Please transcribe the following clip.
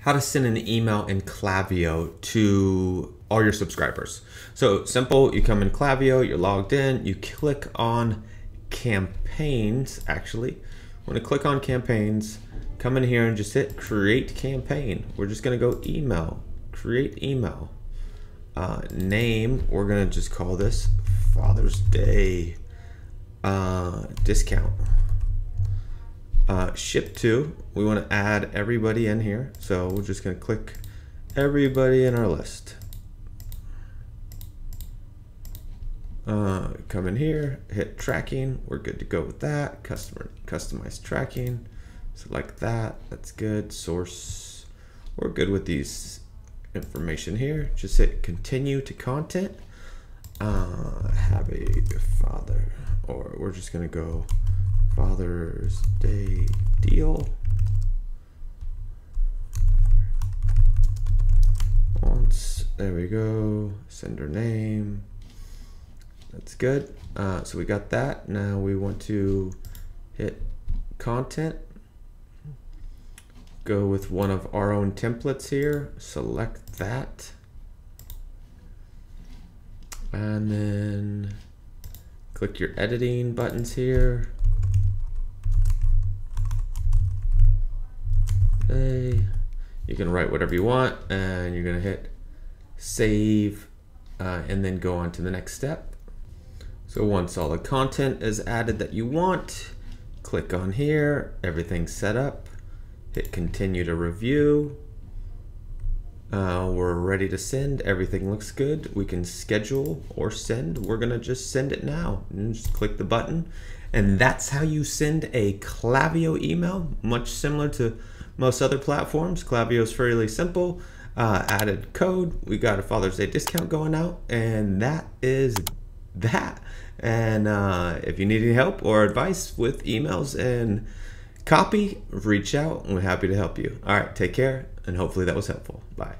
how to send an email in Klaviyo to all your subscribers. So simple, you come in Klaviyo, you're logged in, you click on campaigns. Actually, when you click on campaigns, come in here and just hit create campaign. We're just gonna go email, create email. Name, we're gonna just call this Father's Day discount. Ship to, we want to add everybody in here, so we're just going to click everybody in our list. Come in here, hit tracking, we're good to go with that. Customize tracking, select that, that's good. Source, we're good with these information here. Just hit continue to content. Have a father, or we're just going to go Father's Day deal. Once, there we go. Sender name. That's good. So we got that. Now we want to hit content. Go with one of our own templates here. Select that. And then click your editing buttons here. You can write whatever you want, and you're gonna hit save and then go on to the next step. So once all the content is added that you want, click on here, everything's set up, hit continue to review. We're ready to send, everything looks good. We can schedule or send. We're gonna just send it now. And just click the button, and that's how you send a Klaviyo email, much similar to most other platforms. Klaviyo is fairly simple. Added code, we got a Father's Day discount going out, and that is that. And if you need any help or advice with emails and copy, reach out, and we're happy to help you. All right, take care, and hopefully that was helpful. Bye.